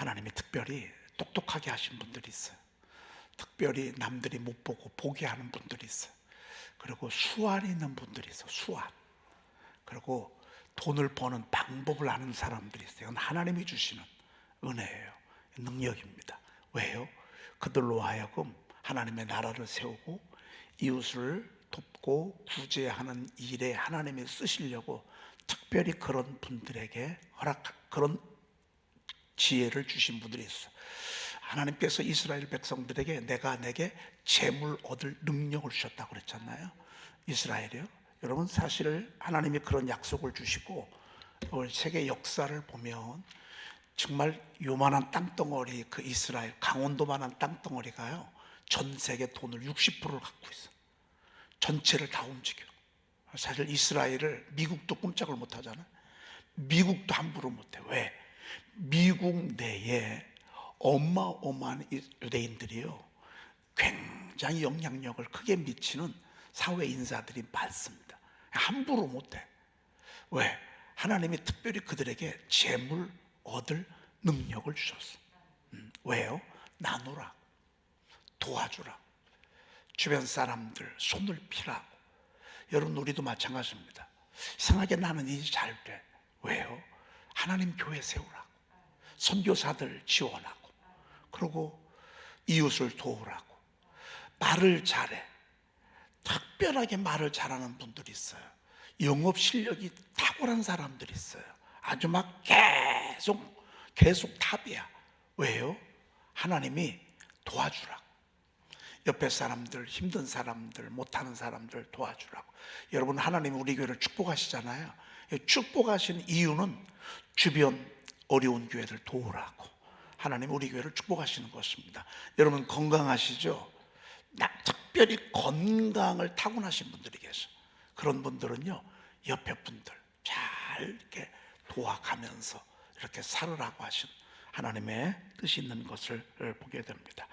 하나님이 특별히 똑똑하게 하신 분들이 있어요. 특별히 남들이 못 보고 보게 하는 분들이 있어요. 그리고 수완이 있는 분들이 있어요. 수완. 그리고 돈을 버는 방법을 아는 사람들이 있어요. 이건 하나님이 주시는 은혜예요. 능력입니다. 왜요? 그들로 하여금 하나님의 나라를 세우고 이웃을 돕고 구제하는 일에 하나님이 쓰시려고 특별히 그런 분들에게 그런 지혜를 주신 분들이 있어요. 하나님께서 이스라엘 백성들에게 내가 내게 재물 얻을 능력을 주셨다고 그랬잖아요. 이스라엘이요. 여러분, 사실 하나님이 그런 약속을 주시고 세계 역사를 보면 정말 요만한 땅덩어리, 그 이스라엘 강원도만한 땅덩어리가요, 전 세계 돈을 60%를 갖고 있어. 전체를 다 움직여. 사실 이스라엘을 미국도 꼼짝을 못 하잖아요. 미국도 함부로 못 해. 왜? 미국 내에 어마어마한 유대인들이요, 굉장히 영향력을 크게 미치는 사회 인사들이 많습니다. 함부로 못 해. 왜? 하나님이 특별히 그들에게 재물 얻을 능력을 주셨어. 왜요? 나누라, 도와주라, 주변 사람들 손을 피라고. 여러분, 우리도 마찬가지입니다. 이상하게 나는 일이 잘 돼. 왜요? 하나님 교회 세우라고, 선교사들 지원하고, 그리고 이웃을 도우라고. 말을 잘해. 특별하게 말을 잘하는 분들이 있어요. 영업 실력이 탁월한 사람들이 있어요. 아주 막 계속 탑이야. 왜요? 하나님이 도와주라고. 옆에 사람들, 힘든 사람들, 못하는 사람들 도와주라고. 여러분, 하나님이 우리 교회를 축복하시잖아요. 축복하신 이유는 주변 어려운 교회를 도우라고. 하나님 우리 교회를 축복하시는 것입니다. 여러분, 건강하시죠? 특별히 건강을 타고나신 분들이 계셔. 그런 분들은요, 옆에 분들 잘 이렇게 도와가면서 이렇게 살으라고 하신 하나님의 뜻이 있는 것을 보게 됩니다.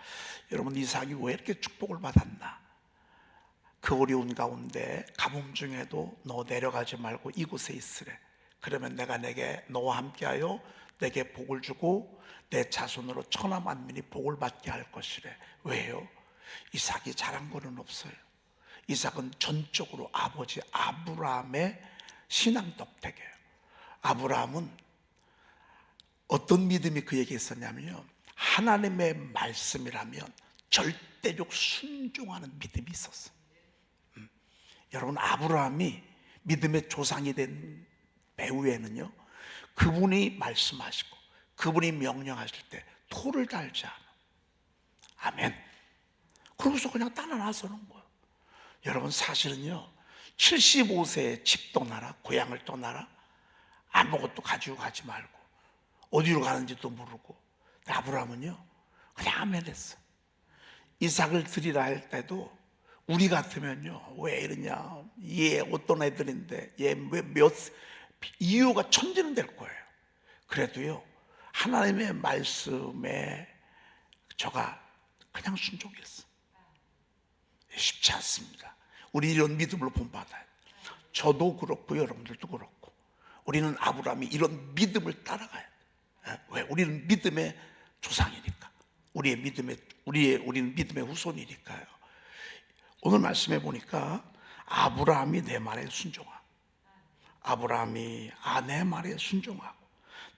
여러분, 이삭이 왜 이렇게 축복을 받았나? 그 어려운 가운데 가뭄 중에도 너 내려가지 말고 이곳에 있으래. 그러면 내가 내게 너와 함께하여 내게 복을 주고 내 자손으로 천하 만민이 복을 받게 할 것이래. 왜요? 이삭이 잘한 거는 없어요. 이삭은 전적으로 아버지 아브라함의 신앙 덕택이에요. 아브라함은 어떤 믿음이 그에게 있었냐면요, 하나님의 말씀이라면 절대적 순종하는 믿음이 있었어요. 여러분, 아브라함이 믿음의 조상이 된 배후에는요, 그분이 말씀하시고 그분이 명령하실 때 토를 달지 않아. 아멘. 그러고서 그냥 따라 나서는 거예요. 여러분, 사실은요, 75세에 집 떠나라, 고향을 떠나라, 아무것도 가지고 가지 말고 어디로 가는지도 모르고, 아브라함은요 그냥 아멘했어. 이삭을 드리라 할 때도 우리 같으면요, 왜 이러냐, 얘 어떤 애들인데 얘 몇 이유가 천지는 될 거예요. 그래도요, 하나님의 말씀에 저가 그냥 순종했어. 쉽지 않습니다. 우리 이런 믿음을 본받아요. 저도 그렇고 여러분들도 그렇고 우리는 아브라함이 이런 믿음을 따라가요. 왜? 우리는 믿음의 조상이니까. 우리는 믿음의 후손이니까요. 오늘 말씀해 보니까 아브라함이 내 말에 순종하고, 아브라함이 내 말에 순종하고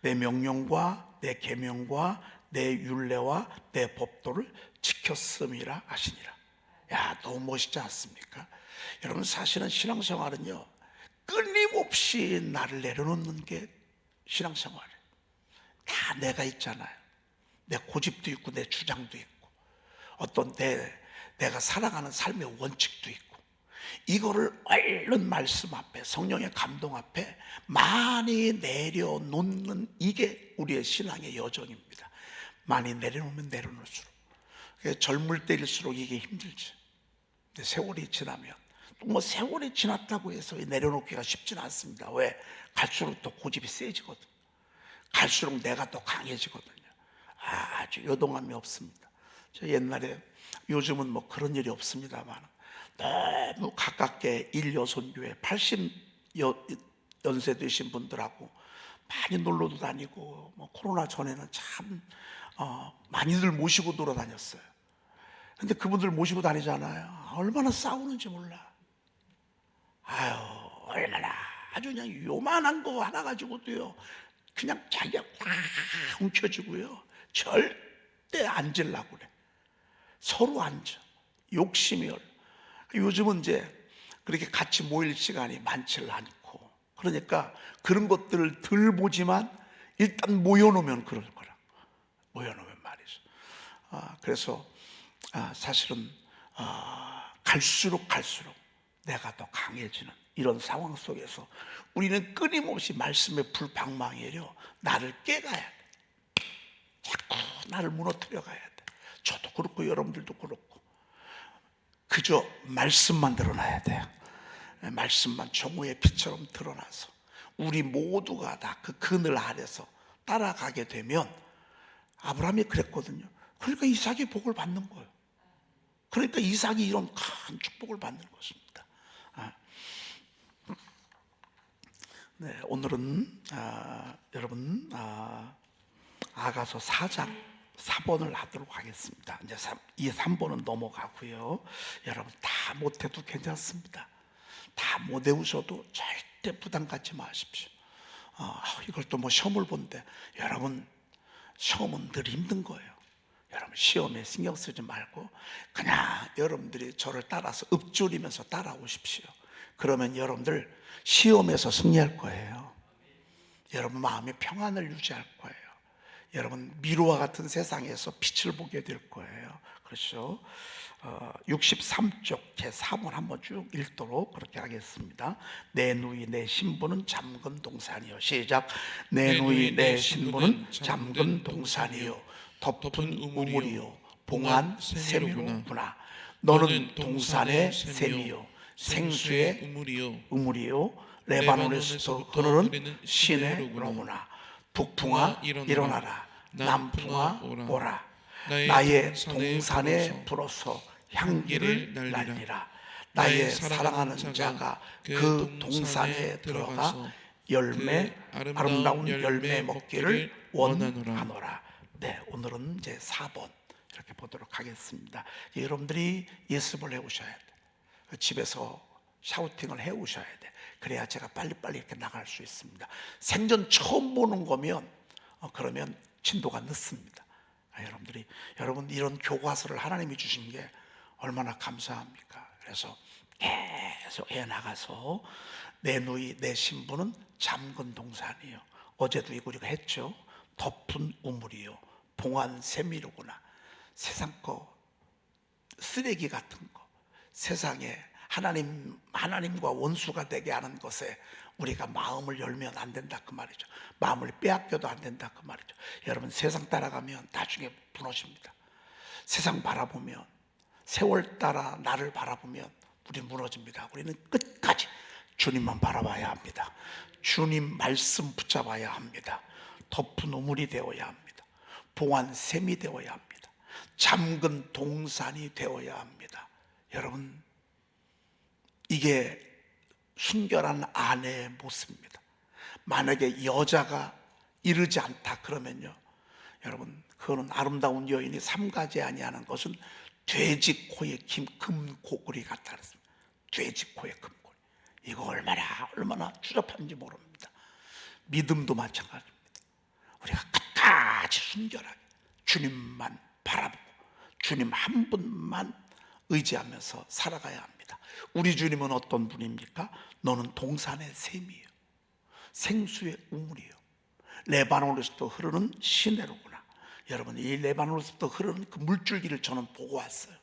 내 명령과 내 계명과 내 율례와 내 법도를 지켰음이라 하시니라. 야, 너무 멋있지 않습니까? 여러분, 사실은 신앙생활은요, 끊임없이 나를 내려놓는 게 신앙생활이에요. 다 내가 있잖아요. 내 고집도 있고 내 주장도 있고 어떤 내가 살아가는 삶의 원칙도 있고, 이거를 얼른 말씀 앞에, 성령의 감동 앞에 많이 내려놓는, 이게 우리의 신앙의 여정입니다. 많이 내려놓으면 내려놓을수록, 젊을 때일수록 이게 힘들지. 근데 세월이 지나면, 또 세월이 지났다고 해서 내려놓기가 쉽지는 않습니다. 왜? 갈수록 더 고집이 세지거든. 갈수록 내가 더 강해지거든요. 아주 요동함이 없습니다. 저 옛날에, 요즘은 그런 일이 없습니다만, 너무 가깝게 일여선교회 80연세 되신 분들하고 많이 놀러도 다니고, 뭐 코로나 전에는 참 많이들 모시고 돌아다녔어요. 근데 그분들 모시고 다니잖아요. 얼마나 싸우는지 몰라. 아유, 얼마나 아주 그냥 요만한 거 하나 가지고도요, 그냥 자기가 꽉 움켜쥐고요, 절대 앉으려고 그래. 서로 앉아. 욕심이 요즘은 이제 그렇게 같이 모일 시간이 많지를 않고, 그러니까 그런 것들을 덜 보지만 일단 모여놓으면 그럴 거라. 모여놓으면 말이죠. 그래서 사실은 갈수록 내가 더 강해지는 이런 상황 속에서 우리는 끊임없이 말씀의 불방망이로 나를 깨가야 돼. 자꾸 나를 무너뜨려 가야 돼. 저도 그렇고 여러분들도 그렇고, 그저 말씀만 드러나야 돼요. 말씀만 정오의 빛처럼 드러나서 우리 모두가 다 그 그늘 아래서 따라가게 되면, 아브라함이 그랬거든요. 그러니까 이삭이 복을 받는 거예요. 그러니까 이삭이 이런 큰 축복을 받는 것입니다. 네, 오늘은 여러분 아가서 4장 4번을 하도록 하겠습니다. 이제 이 3번은 넘어가고요. 여러분 다 못해도 괜찮습니다. 다 못 외우셔도 절대 부담 갖지 마십시오. 이걸 또 뭐 시험을 본데, 여러분 시험은 늘 힘든 거예요. 여러분 시험에 신경 쓰지 말고 그냥 여러분들이 저를 따라서 읊조리면서 따라오십시오. 그러면 여러분들 시험에서 승리할 거예요. 여러분 마음의 평안을 유지할 거예요. 여러분 미로와 같은 세상에서 빛을 보게 될 거예요. 그렇죠? 63쪽 제4번 한번 쭉 읽도록 그렇게 하겠습니다. 내 누이 내 신부는 잠근 동산이요. 시작. 내 누이 내 신부는 잠근 동산이요, 덮은 우물이요, 봉한 샘이로구나. 너는 동산의 샘이요, 생수의 우물이요, 레바논에서 흐르는 시내로구나. 북풍아 일어나라, 남풍아 오라. 나의 동산에 불어서 향기를 날리라. 나의 사랑하는 자가 그 동산에 들어가 아름다운 열매 먹기를 원하노라. 네, 오늘은 이제 4번 이렇게 보도록 하겠습니다. 여러분들이 예습을 해오셔야 돼. 집에서 샤우팅을 해오셔야 돼. 그래야 제가 빨리빨리 이렇게 나갈 수 있습니다. 생전 처음 보는 거면 그러면 진도가 늦습니다. 여러분 이런 교과서를 하나님이 주신 게 얼마나 감사합니까? 그래서 계속 해나가서 내 누이 내 신부는 잠근 동산이요. 어제도 이거 우리가 했죠. 덮은 우물이요, 봉한 샘이로구나. 세상 거, 쓰레기 같은 거, 세상에 하나님과 원수가 되게 하는 것에 우리가 마음을 열면 안 된다 그 말이죠. 마음을 빼앗겨도 안 된다 그 말이죠. 여러분 세상 따라가면 나중에 무너집니다. 세상 바라보면, 세월 따라 나를 바라보면 우리는 무너집니다. 우리는 끝까지 주님만 바라봐야 합니다. 주님 말씀 붙잡아야 합니다. 덮은 우물이 되어야 합니다. 봉한 샘이 되어야 합니다. 잠근 동산이 되어야 합니다. 여러분 이게 순결한 아내의 모습입니다. 만약에 여자가 이르지 않다 그러면요, 여러분 그거는 아름다운 여인이 삼가지 아니하는 것은 돼지 코에 금고구리 같다 그랬습니다. 돼지 코에 금고리. 이거 얼마나 추잡한지 모릅니다. 믿음도 마찬가지입니다. 우리가 끝까지 순결하게 주님만 바라보고 주님 한 분만 의지하면서 살아가야 합니다. 우리 주님은 어떤 분입니까? 너는 동산의 샘이에요, 생수의 우물이에요, 레바논에서부터 흐르는 시내로구나. 여러분 이 레바논에서부터 흐르는 그 물줄기를 저는 보고 왔어요.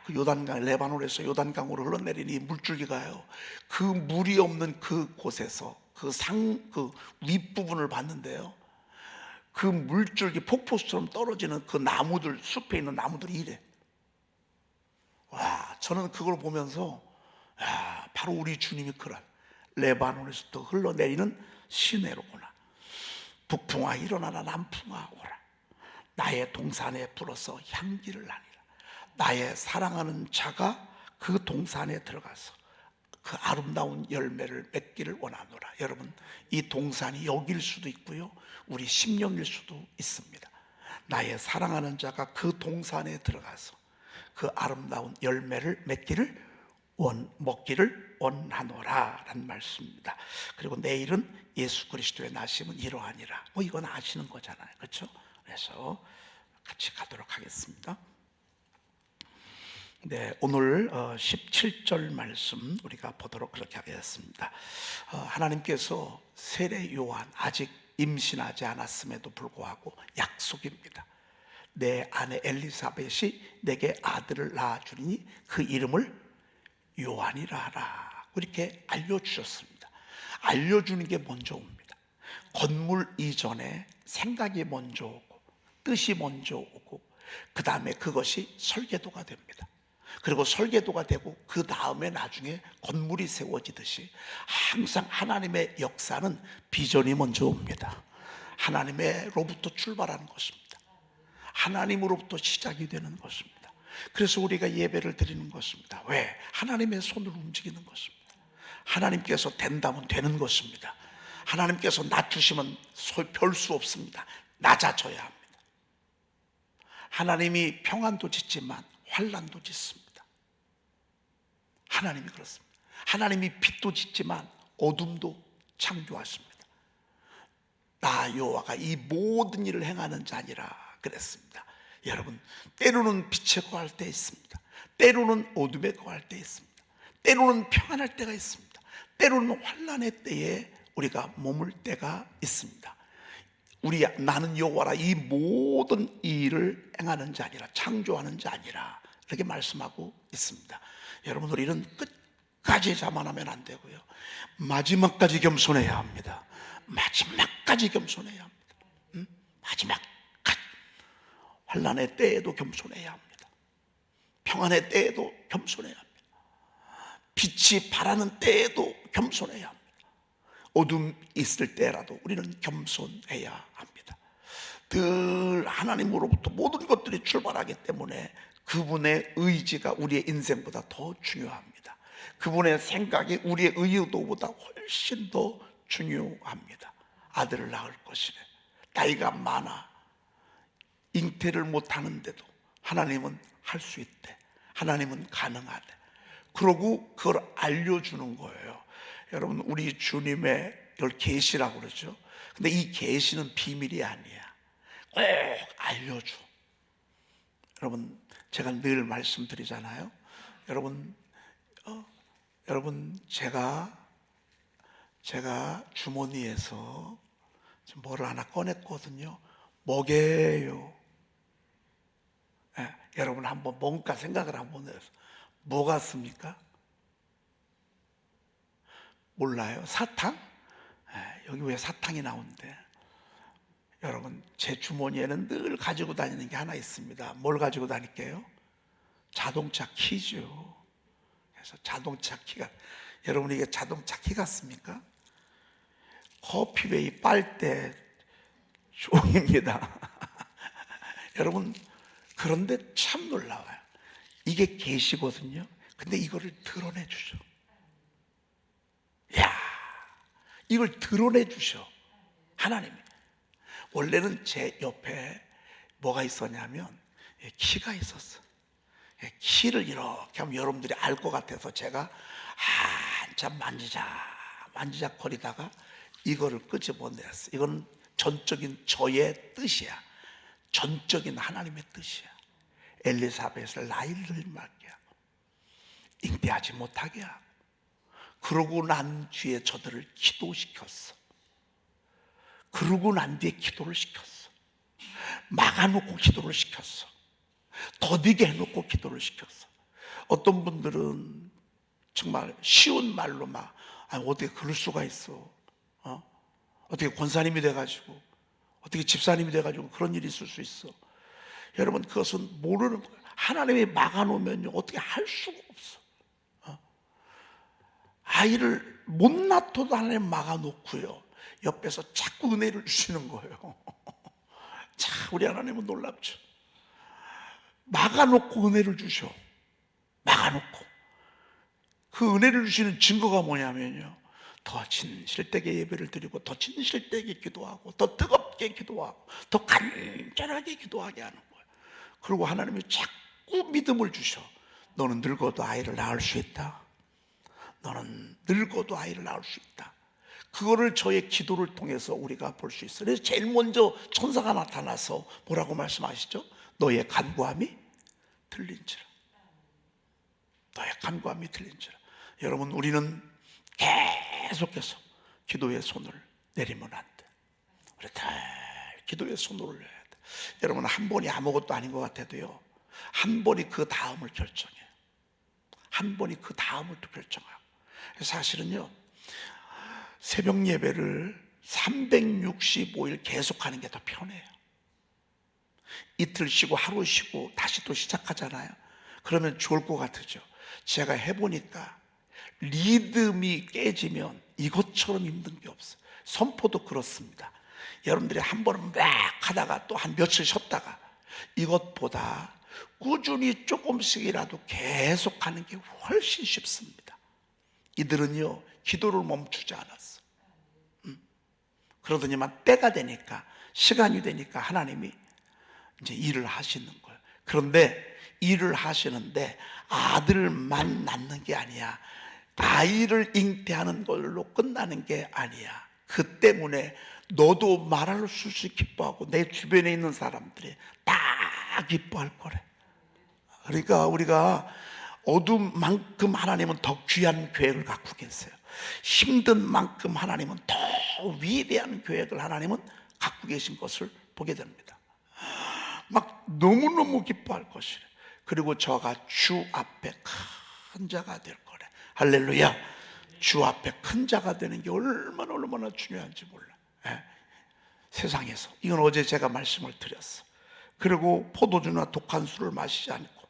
그 요단강, 레바논에서 요단강으로 흘러내리는 이 물줄기가요, 그 물이 없는 그 곳에서 그 윗부분을 봤는데요, 그 물줄기 폭포수처럼 떨어지는 그 나무들, 숲에 있는 나무들이 이래. 저는 그걸 보면서 바로 우리 주님이 그런 레바논에서부터 흘러내리는 시내로구나. 북풍아 일어나라, 남풍아 오라. 나의 동산에 불어서 향기를 나니라. 나의 사랑하는 자가 그 동산에 들어가서 그 아름다운 열매를 맺기를 원하노라. 여러분, 이 동산이 여기일 수도 있고요, 우리 심령일 수도 있습니다. 나의 사랑하는 자가 그 동산에 들어가서 그 아름다운 열매를 먹기를 원하노라 라는 말씀입니다. 그리고 내일은 예수 그리스도의 나심은 이러하니라. 이건 아시는 거잖아요, 그렇죠? 그래서 같이 가도록 하겠습니다. 네, 오늘 17절 말씀 우리가 보도록 그렇게 하겠습니다. 하나님께서 세례 요한 아직 임신하지 않았음에도 불구하고 약속입니다. 내 아내 엘리사벳이 내게 아들을 낳아주리니 그 이름을 요한이라 하라. 이렇게 알려주셨습니다. 알려주는 게 먼저 옵니다. 건물 이전에 생각이 먼저 오고 뜻이 먼저 오고 그 다음에 그것이 설계도가 됩니다. 그리고 설계도가 되고 그 다음에 나중에 건물이 세워지듯이 항상 하나님의 역사는 비전이 먼저 옵니다. 하나님으로부터 출발하는 것입니다. 하나님으로부터 시작이 되는 것입니다. 그래서 우리가 예배를 드리는 것입니다. 왜? 하나님의 손을 움직이는 것입니다. 하나님께서 된다면 되는 것입니다. 하나님께서 낮추시면 별 수 없습니다. 낮아져야 합니다. 하나님이 평안도 짓지만 환난도 짓습니다. 하나님이 그렇습니다. 하나님이 빛도 짓지만 어둠도 창조하십니다. 나 여호와가 이 모든 일을 행하는 자니라 그랬습니다. 여러분, 때로는 빛에 거할 때 있습니다. 때로는 어둠에 거할 때 있습니다. 때로는 평안할 때가 있습니다. 때로는 환난의 때에 우리가 머물 때가 있습니다. 나는 여호와라 이 모든 일을 행하는 자니라, 창조하는 자니라 이렇게 말씀하고 있습니다. 여러분, 우리는 끝까지 자만하면 안 되고요, 마지막까지 겸손해야 합니다. 마지막까지 겸손해야 합니다. 마지막까지. 환난의 때에도 겸손해야 합니다. 평안의 때에도 겸손해야 합니다. 빛이 바라는 때에도 겸손해야 합니다. 어둠 있을 때라도 우리는 겸손해야 합니다. 늘 하나님으로부터 모든 것들이 출발하기 때문에 그분의 의지가 우리의 인생보다 더 중요합니다. 그분의 생각이 우리의 의도보다 훨씬 더 중요합니다. 아들을 낳을 것이래. 나이가 많아. 잉태를 못하는데도 하나님은 할 수 있대. 하나님은 가능하대. 그러고 그걸 알려주는 거예요. 여러분, 우리 주님의 이걸 계시라고 그러죠. 근데 이 계시는 비밀이 아니야. 꼭 알려줘. 여러분, 제가 늘 말씀드리잖아요. 여러분, 제가 주머니에서 지금 뭐를 하나 꺼냈거든요. 뭐게요? 여러분 한번 뭔가 생각을 한번 해서 뭐 같습니까? 몰라요? 사탕? 여기 왜 사탕이 나온대? 여러분, 제 주머니에는 늘 가지고 다니는 게 하나 있습니다. 뭘 가지고 다닐게요? 자동차 키죠. 그래서 자동차 키가, 여러분 이게 자동차 키 같습니까? 커피웨이 빨대 종입니다. 여러분, 그런데 참 놀라워요. 이게 계시거든요. 근데 이거를 드러내 주죠. 야, 이걸 드러내 주셔. 하나님이. 원래는 제 옆에 뭐가 있었냐면 키가 있었어. 키를 이렇게 하면 여러분들이 알 것 같아서 제가 한참 만지작 거리다가 이거를 끄집어냈어. 이건 전적인 저의 뜻이야. 전적인 하나님의 뜻이야. 엘리사벳을 나이를 들게 하고 잉태하지 못하게 하고, 그러고 난 뒤에 저들을 기도시켰어. 그러고 난 뒤에 기도를 시켰어. 막아놓고 기도를 시켰어. 더디게 해놓고 기도를 시켰어. 어떤 분들은 정말 쉬운 말로 어떻게 그럴 수가 있어? 어떻게 권사님이 돼가지고, 어떻게 집사님이 돼가지고 그런 일이 있을 수 있어? 여러분, 그것은 모르는 거예요. 하나님이 막아놓으면 어떻게 할 수가 없어. 아이를 못 낳아도 하나님 막아놓고요, 옆에서 자꾸 은혜를 주시는 거예요. 참, 우리 하나님은 놀랍죠. 막아놓고 은혜를 주셔. 막아놓고. 그 은혜를 주시는 증거가 뭐냐면요, 더 진실되게 예배를 드리고, 더 진실되게 기도하고, 더 뜨겁게 기도하고, 더 간절하게 기도하게 하는 거예요. 그리고 하나님이 자꾸 믿음을 주셔. 너는 늙어도 아이를 낳을 수 있다. 너는 늙어도 아이를 낳을 수 있다. 그거를 저의 기도를 통해서 우리가 볼 수 있어요. 그래서 제일 먼저 천사가 나타나서 뭐라고 말씀하시죠? 너의 간구함이 들린지라. 너의 간구함이 들린지라. 여러분, 우리는 계속해서 기도의 손을 내리면 안 돼. 우리 다 기도의 손을 올려야 돼. 여러분, 한 번이 아무것도 아닌 것 같아도요, 한 번이 그 다음을 결정해요. 한 번이 그 다음을 또 결정하고. 사실은요, 새벽 예배를 365일 계속하는 게 더 편해요. 이틀 쉬고 하루 쉬고 다시 또 시작하잖아요. 그러면 좋을 것 같으죠. 제가 해보니까 리듬이 깨지면 이것처럼 힘든 게 없어요. 선포도 그렇습니다. 여러분들이 한 번은 막 하다가 또 한 며칠 쉬었다가, 이것보다 꾸준히 조금씩이라도 계속하는 게 훨씬 쉽습니다. 이들은요, 기도를 멈추지 않았어. 그러더니만 때가 되니까, 시간이 되니까 하나님이 이제 일을 하시는 거예요. 그런데 일을 하시는데 아들만 낳는 게 아니야. 아이를 잉태하는 걸로 끝나는 게 아니야. 그 때문에 너도 말할 수 없이 기뻐하고 내 주변에 있는 사람들이 다 기뻐할 거래. 그러니까 우리가 어둠만큼 하나님은 더 귀한 계획을 갖고 계세요. 힘든 만큼 하나님은 더 위대한 계획을 하나님은 갖고 계신 것을 보게 됩니다. 막 너무너무 기뻐할 것이래. 그리고 저가 주 앞에 큰 자가 될 거래. 할렐루야. 주 앞에 큰 자가 되는 게 얼마나 중요한지 몰라. 세상에서. 이건 어제 제가 말씀을 드렸어. 그리고 포도주나 독한 술을 마시지 않고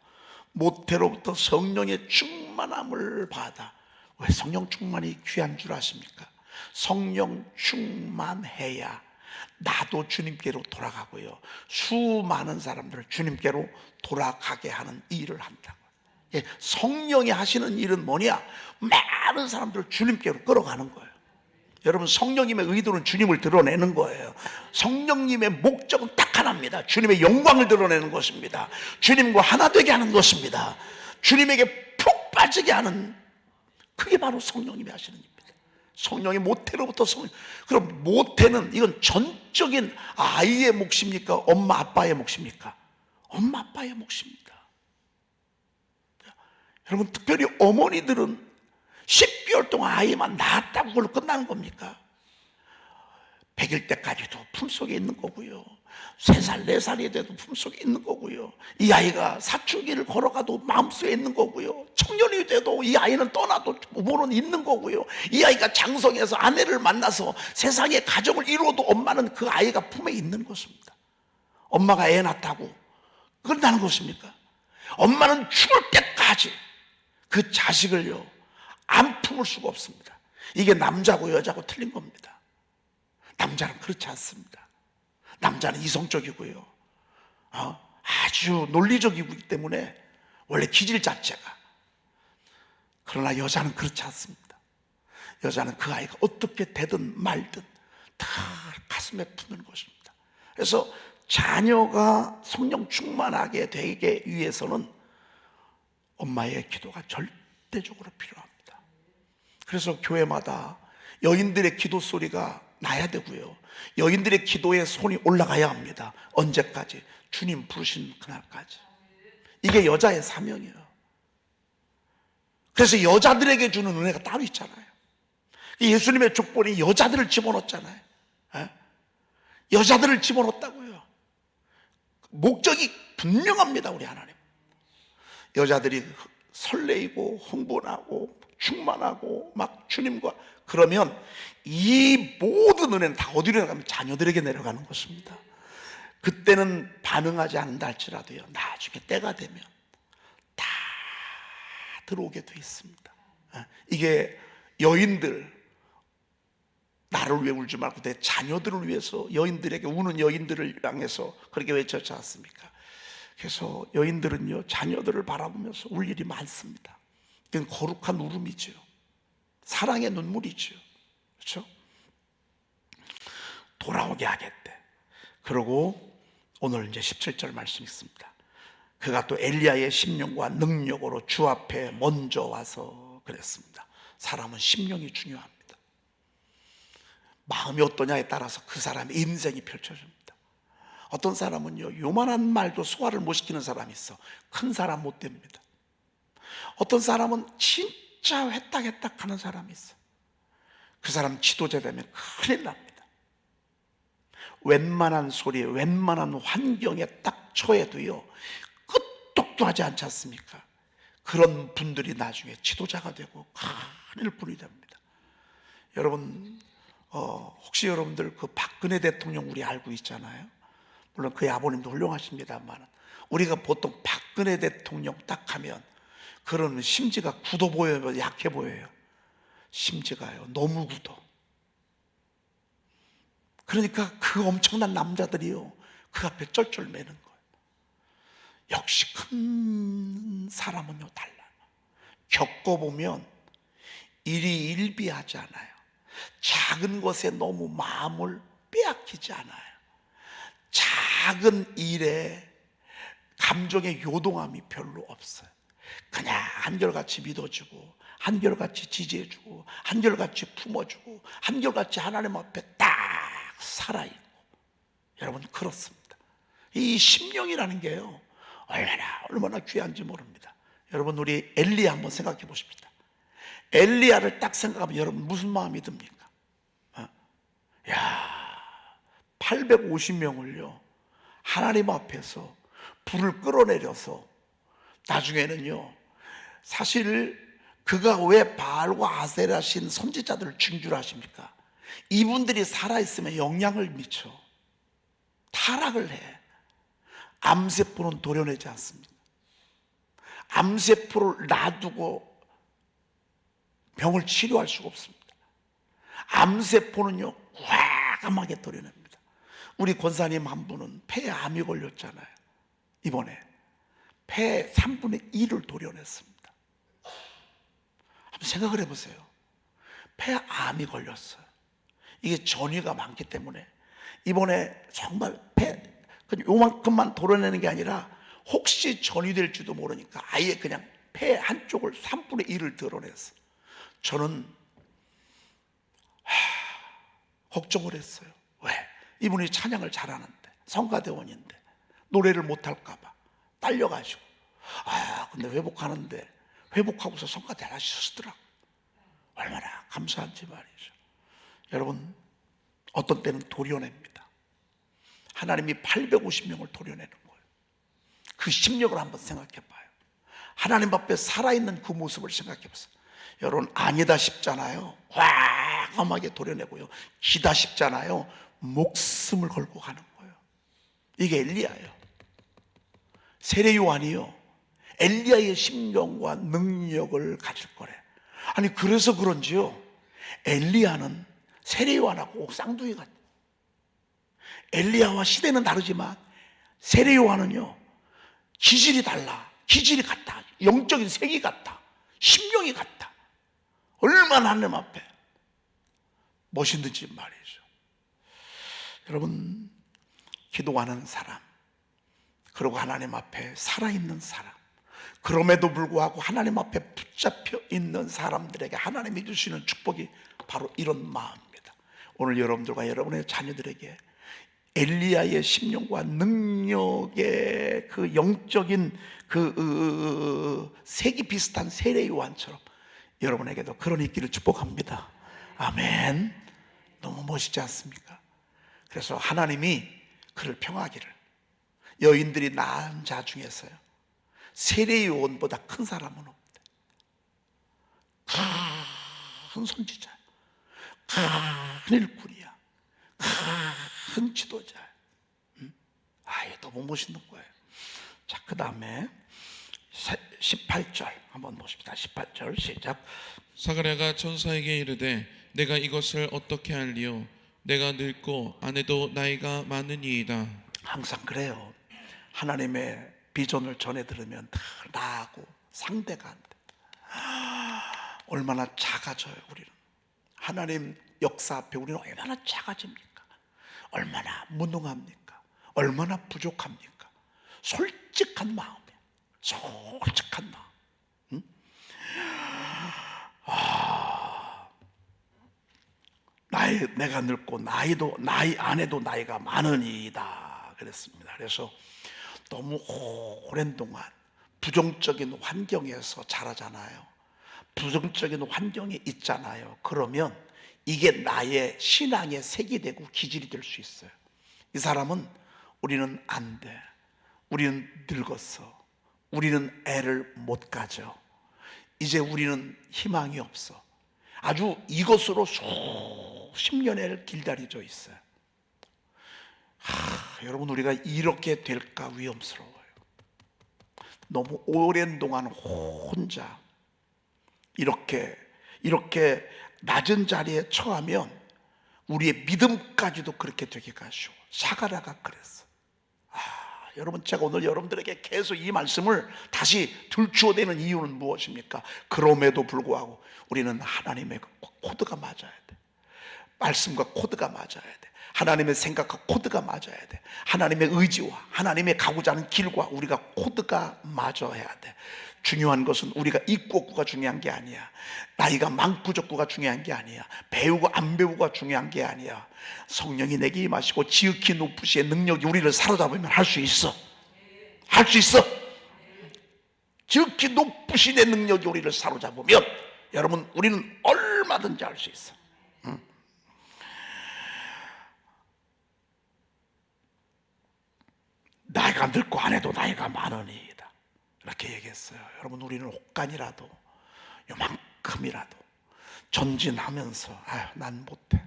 모태로부터 성령의 충만함을 받아. 왜 성령 충만이 귀한 줄 아십니까? 성령 충만해야 나도 주님께로 돌아가고요, 수많은 사람들을 주님께로 돌아가게 하는 일을 한다고. 성령이 하시는 일은 뭐냐? 많은 사람들을 주님께로 끌어가는 거예요. 여러분, 성령님의 의도는 주님을 드러내는 거예요. 성령님의 목적은 딱 하나입니다. 주님의 영광을 드러내는 것입니다. 주님과 하나 되게 하는 것입니다. 주님에게 푹 빠지게 하는, 그게 바로 성령님이 하시는 일입니다. 성령이 모태로부터 성령. 그럼 모태는 이건 전적인 아이의 몫입니까? 엄마 아빠의 몫입니까? 엄마 아빠의 몫입니다. 여러분, 특별히 어머니들은 10개월 동안 아이만 낳았다고 그걸로 끝나는 겁니까? 100일 때까지도 품속에 있는 거고요, 3살, 4살이 돼도 품속에 있는 거고요, 이 아이가 사춘기를 걸어가도 마음속에 있는 거고요, 청년이 돼도 이 아이는 떠나도 부모는 있는 거고요, 이 아이가 장성해서 아내를 만나서 세상에 가정을 이루어도 엄마는 그 아이가 품에 있는 것입니다. 엄마가 애 낳았다고 끝나는 것입니까? 엄마는 죽을 때까지 그 자식을요 안 품을 수가 없습니다. 이게 남자고 여자고 틀린 겁니다. 남자는 그렇지 않습니다. 남자는 이성적이고요, 아주 논리적이기 때문에 원래 기질 자체가. 그러나 여자는 그렇지 않습니다. 여자는 그 아이가 어떻게 되든 말든 다 가슴에 품는 것입니다. 그래서 자녀가 성령 충만하게 되기 위해서는 엄마의 기도가 절대적으로 필요합니다. 그래서 교회마다 여인들의 기도 소리가 나야 되고요, 여인들의 기도에 손이 올라가야 합니다. 언제까지? 주님 부르신 그날까지. 이게 여자의 사명이에요. 그래서 여자들에게 주는 은혜가 따로 있잖아요. 예수님의 족본이 여자들을 집어넣었잖아요. 여자들을 집어넣었다고요. 목적이 분명합니다. 우리 하나님, 여자들이 설레이고 흥분하고 충만하고 막 주님과, 그러면 이 모든 은혜는 다 어디로 내려가면 자녀들에게 내려가는 것입니다. 그때는 반응하지 않는다 할지라도요, 나중에 때가 되면 다 들어오게 돼 있습니다. 이게 여인들, 나를 위해 울지 말고 내 자녀들을 위해서, 여인들에게, 우는 여인들을 향해서 그렇게 외쳤지 않습니까? 그래서 여인들은요 자녀들을 바라보면서 울 일이 많습니다. 그건 거룩한 울음이죠. 사랑의 눈물이죠. 그렇죠? 돌아오게 하겠대. 그리고 오늘 이제 17절 말씀이 있습니다. 그가 또 엘리야의 심령과 능력으로 주 앞에 먼저 와서 그랬습니다. 사람은 심령이 중요합니다. 마음이 어떠냐에 따라서 그 사람의 인생이 펼쳐집니다. 어떤 사람은요, 요만한 말도 소화를 못 시키는 사람이 있어. 큰 사람 못 됩니다. 어떤 사람은 진짜 회딱회딱 하는 사람이 있어. 그 사람 지도자 되면 큰일 납니다. 웬만한 소리에, 웬만한 환경에 딱 처해도요, 끄떡도 하지 않지 않습니까? 그런 분들이 나중에 지도자가 되고 큰일 뿐이 됩니다. 여러분, 혹시 여러분들 그 박근혜 대통령 우리 알고 있잖아요. 물론 그의 아버님도 훌륭하십니다만, 우리가 보통 박근혜 대통령 딱 하면 그런 심지가 굳어 보여요, 약해 보여요? 심지가요, 너무 굳어. 그러니까 그 엄청난 남자들이요, 그 앞에 쩔쩔매는 거예요. 역시 큰 사람은요 달라요. 겪어보면 일이 일비하지 않아요. 작은 것에 너무 마음을 빼앗기지 않아요. 작은 일에 감정의 요동함이 별로 없어요. 그냥 한결같이 믿어주고, 한결같이 지지해주고, 한결같이 품어주고, 한결같이 하나님 앞에 딱 살아있고. 여러분, 그렇습니다. 이 심령이라는 게요, 얼마나 귀한지 모릅니다. 여러분, 우리 엘리야 한번 생각해 보십시다. 엘리야를 딱 생각하면 여러분 무슨 마음이 듭니까? 850명을요 하나님 앞에서 불을 끌어내려서, 나중에는요, 사실 그가 왜 바알과 아세라신 선지자들을 징줄하십니까? 이분들이 살아있으면 영향을 미쳐 타락을 해. 암세포는 도려내지 않습니다. 암세포를 놔두고 병을 치료할 수가 없습니다. 암세포는요 과감하게 도려냅니다. 우리 권사님 한 분은 폐에 암이 걸렸잖아요. 이번에 폐 3분의 1을 도려냈습니다. 한번 생각을 해보세요. 폐에 암이 걸렸어요. 이게 전이가 많기 때문에 이번에 정말 폐 요만큼만 도려내는 게 아니라 혹시 전이 될지도 모르니까 아예 그냥 폐 한쪽을 3분의 1을 드러냈어요. 저는 걱정을 했어요. 왜? 이분이 찬양을 잘하는데, 성가대원인데 노래를 못할까 봐 딸려가지고. 근데 회복하는데, 회복하고서 성가대 하시더라고요. 얼마나 감사한지 말이죠. 여러분, 어떤 때는 도려냅니다. 하나님이 850명을 도려내는 거예요. 그 심령을 한번 생각해 봐요. 하나님 앞에 살아있는 그 모습을 생각해 보세요. 여러분, 아니다 싶잖아요. 과감하게 도려내고요. 기다 싶잖아요. 목숨을 걸고 가는 거예요. 이게 엘리야예요. 세례 요한이요, 엘리야의 심령과 능력을 가질 거래. 아니, 그래서 그런지요, 엘리야는 세례 요한하고 쌍둥이 같아. 엘리야와 시대는 다르지만 세례 요한은요 기질이 달라. 기질이 같다. 영적인 색이 같다. 심령이 같다. 얼마나 하나님 앞에 멋있는지 말이죠. 여러분, 기도하는 사람, 그리고 하나님 앞에 살아있는 사람, 그럼에도 불구하고 하나님 앞에 붙잡혀 있는 사람들에게 하나님이 주시는 축복이 바로 이런 마음입니다. 오늘 여러분들과 여러분의 자녀들에게 엘리야의 심령과 능력의 그 영적인 그 색이 비슷한 세례 요한처럼 여러분에게도 그런 있기를 축복합니다. 아멘. 너무 멋있지 않습니까? 그래서 하나님이 그를 평하기를, 여인들이 낳은 자 중에서요 세례 요한보다 큰 사람은 없대. 큰 선지자, 큰 일꾼이야, 큰 지도자. 이게 너무 멋있는 거예요. 자, 그 다음에 18절 한번 보십시다. 18절 시작. 사가랴가 천사에게 이르되 내가 이것을 어떻게 알리요? 내가 늙고 아내도 나이가 많으니이다. 항상 그래요. 하나님의 비전을 전해 들으면 다 나하고 상대가 안 돼. 얼마나 작아져요. 우리는 하나님 역사 앞에 우리는 얼마나 작아집니까? 얼마나 무능합니까? 얼마나 부족합니까? 솔직한 마음이에요. 솔직한 마음. 응? 내가 늙고 나이 안에도 나이가 많으니이다 그랬습니다. 그래서 너무 오랜 동안 부정적인 환경에서 자라잖아요. 부정적인 환경에 있잖아요. 그러면 이게 나의 신앙의 색이 되고 기질이 될 수 있어요. 이 사람은 우리는 안 돼. 우리는 늙었어. 우리는 애를 못 가져. 이제 우리는 희망이 없어. 아주 이것으로 수십 년을 길다리져 있어요. 여러분, 우리가 이렇게 될까 위험스러워요. 너무 오랜 동안 혼자 이렇게 낮은 자리에 처하면 우리의 믿음까지도 그렇게 되기가 쉬워. 사가랴가 그랬어. 여러분, 제가 오늘 여러분들에게 계속 이 말씀을 다시 들추어대는 이유는 무엇입니까? 그럼에도 불구하고 우리는 하나님의 코드가 맞아야 돼. 말씀과 코드가 맞아야 돼. 하나님의 생각과 코드가 맞아야 돼. 하나님의 의지와 하나님의 가고자 하는 길과 우리가 코드가 맞아야 돼. 중요한 것은 우리가 있고 없고가 중요한 게 아니야. 나이가 많고 적고가 중요한 게 아니야. 배우고 안 배우고가 중요한 게 아니야. 성령이 내게 임하시고 지극히 높으시의 능력이 우리를 사로잡으면 할 수 있어. 할 수 있어. 지극히 높으시의 능력이 우리를 사로잡으면 여러분, 우리는 얼마든지 할 수 있어. 나이가 늙고 안 해도 나이가 많으니이다 이렇게 얘기했어요. 여러분, 우리는 혹간이라도 요만큼이라도 전진하면서 난 못해,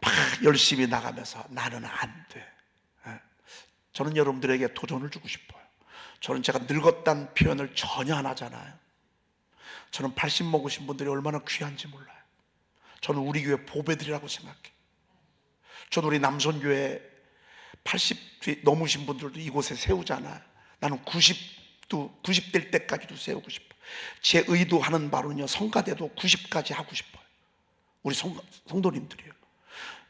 막 열심히 나가면서 나는 안 돼. 저는 여러분들에게 도전을 주고 싶어요. 저는 제가 늙었다는 표현을 전혀 안 하잖아요. 저는 80 먹으신 분들이 얼마나 귀한지 몰라요. 저는 우리 교회 보배들이라고 생각해요. 저는 우리 남선교회 80 넘으신 분들도 이곳에 세우잖아요. 나는 90 될 때까지도 세우고 싶어요. 제 의도하는 바로는요, 성가대도 90까지 하고 싶어요. 우리 성도님들이요.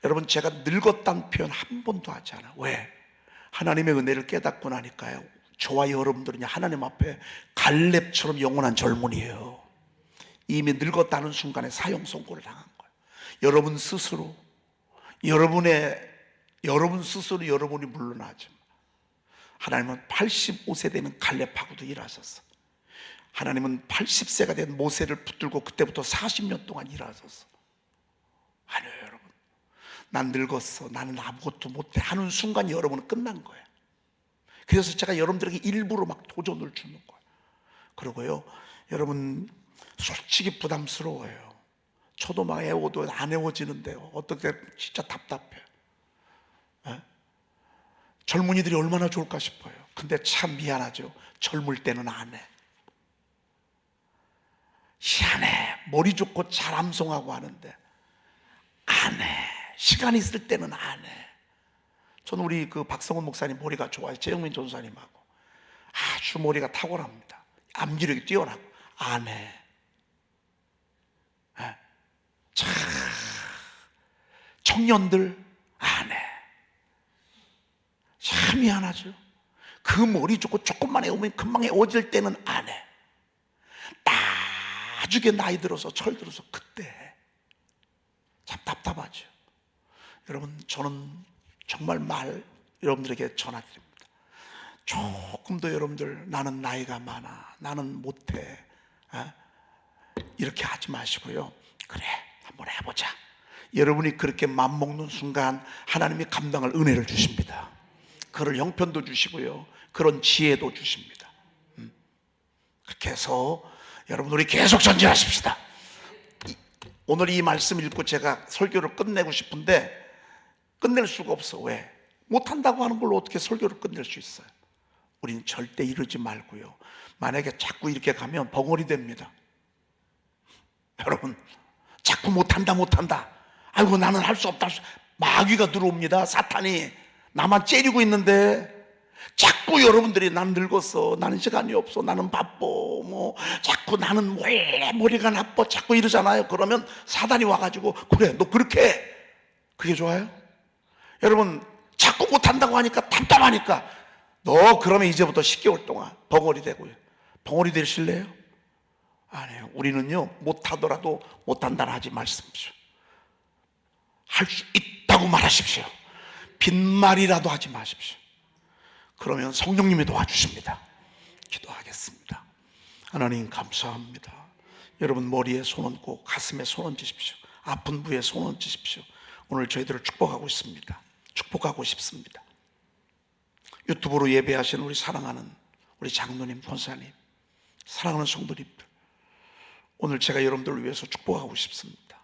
여러분, 제가 늙었다는 표현 한 번도 하지 않아요. 왜? 하나님의 은혜를 깨닫고 나니까요, 저와 여러분들은 하나님 앞에 갈렙처럼 영원한 젊은이에요. 이미 늙었다는 순간에 사형 선고를 당한 거예요. 여러분 스스로 여러분이 물러나지. 하나님은 85세 되는 갈렙하고도 일하셨어. 하나님은 80세가 된 모세를 붙들고 그때부터 40년 동안 일하셨어. 아니에요, 여러분. 난 늙었어, 나는 아무것도 못해 하는 순간 여러분은 끝난 거예요. 그래서 제가 여러분들에게 일부러 막 도전을 주는 거예요. 그리고요, 여러분, 솔직히 부담스러워요. 저도 막 애워도 안 애워지는데요, 어떻게 진짜 답답해요. 젊은이들이 얼마나 좋을까 싶어요. 근데 참 미안하죠. 젊을 때는 안 해. 희한해. 머리 좋고 잘 암송하고 하는데 안 해. 시간 있을 때는 안 해. 저는 우리 그 박성훈 목사님 머리가 좋아요. 재영민 전사님하고 아주 머리가 탁월합니다. 암기력이 뛰어나고 안 해. 참, 청년들 안 해. 참 미안하죠. 그 머리 좋고 조금만 애우면 금방 애워질 때는 안 해. 나중에 나이 들어서 철 들어서 그때 해. 참 답답하죠. 여러분, 저는 정말 여러분들에게 전화드립니다. 조금 더 여러분들, 나는 나이가 많아, 나는 못해, 이렇게 하지 마시고요. 그래, 한번 해보자. 여러분이 그렇게 맘먹는 순간 하나님이 감당할 은혜를 주십니다. 그럴 형편도 주시고요, 그런 지혜도 주십니다. 그렇게 해서 여러분, 우리 계속 전진하십시다. 오늘 이 말씀 읽고 제가 설교를 끝내고 싶은데 끝낼 수가 없어. 왜? 못한다고 하는 걸로 어떻게 설교를 끝낼 수 있어요? 우리는 절대 이러지 말고요, 만약에 자꾸 이렇게 가면 벙어리 됩니다. 여러분, 자꾸 못한다, 아이고 나는 할 수 없다, 마귀가 들어옵니다. 사탄이 나만 째리고 있는데 자꾸 여러분들이 난 늙었어, 나는 시간이 없어, 나는 바빠, 뭐 자꾸 나는 왜 머리가 나빠 자꾸 이러잖아요. 그러면 사단이 와가지고 그래 너 그렇게 해. 그게 좋아요? 여러분 자꾸 못한다고 하니까 답답하니까 너 그러면 이제부터 10개월 동안 벙어리 되고요. 벙어리 되실래요? 아니에요. 우리는요 못하더라도 못한다는 하지 말씀하십시오. 할 수 있다고 말하십시오. 빈말이라도 하지 마십시오. 그러면 성령님이 도와주십니다. 기도하겠습니다. 하나님 감사합니다. 여러분 머리에 손 얹고 가슴에 손 얹으십시오. 아픈 부에 손 얹으십시오. 오늘 저희들을 축복하고 있습니다. 축복하고 싶습니다. 유튜브로 예배하시는 우리 사랑하는 우리 장로님, 권사님, 사랑하는 성도님들, 오늘 제가 여러분들을 위해서 축복하고 싶습니다.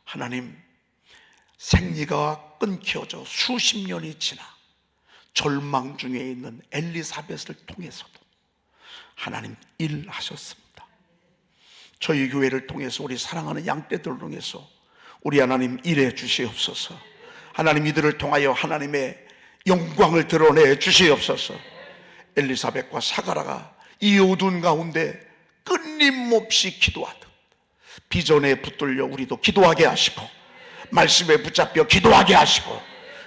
하나님, 생리가 끊겨져 수십 년이 지나 절망 중에 있는 엘리사벳을 통해서도 하나님 일하셨습니다. 저희 교회를 통해서 우리 사랑하는 양떼들을 통해서 우리 하나님 일해 주시옵소서. 하나님 이들을 통하여 하나님의 영광을 드러내 주시옵소서. 엘리사벳과 사가라가 이 어두운 가운데 끊임없이 기도하듯 비전에 붙들려 우리도 기도하게 하시고 말씀에 붙잡혀 기도하게 하시고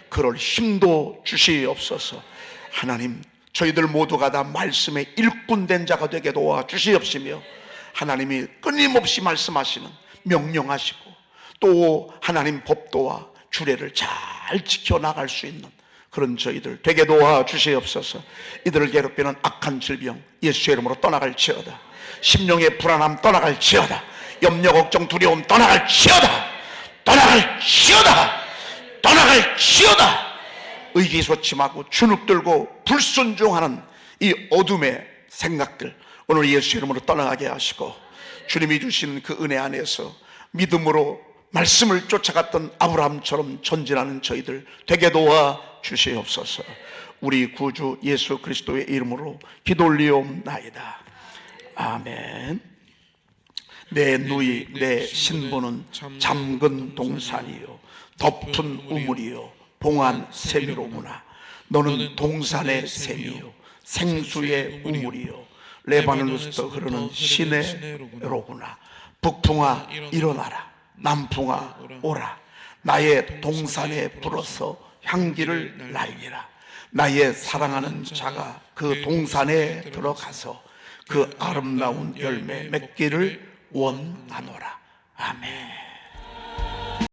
그럴 힘도 주시옵소서. 하나님 저희들 모두가 다 말씀에 일꾼된 자가 되게 도와 주시옵시며 하나님이 끊임없이 말씀하시는 명령하시고 또 하나님 법도와 주례를 잘 지켜나갈 수 있는 그런 저희들 되게 도와 주시옵소서. 이들을 괴롭히는 악한 질병 예수의 이름으로 떠나갈지어다. 심령의 불안함 떠나갈지어다. 염려 걱정 두려움 떠나갈지어다. 떠나갈지어다. 떠나갈지어다. 의기소침하고 주눅들고 불순종하는 이 어둠의 생각들 오늘 예수 이름으로 떠나가게 하시고 주님이 주시는 그 은혜 안에서 믿음으로 말씀을 쫓아갔던 아브라함처럼 전진하는 저희들 되게 도와 주시옵소서. 우리 구주 예수 그리스도의 이름으로 기도 올리옵나이다. 아멘. 내 누이 내 신부는 잠근 동산이요 덮은 우물이요 봉한 샘이로구나. 너는 동산의 샘이요 생수의 우물이요 레바논에서 흐르는 시내로구나. 북풍아 일어나라. 남풍아 오라. 나의 동산에 불어서 향기를 날리라. 나의 사랑하는 자가 그 동산에 들어가서 그 아름다운 열매 맺기를 원하노라. 아멘.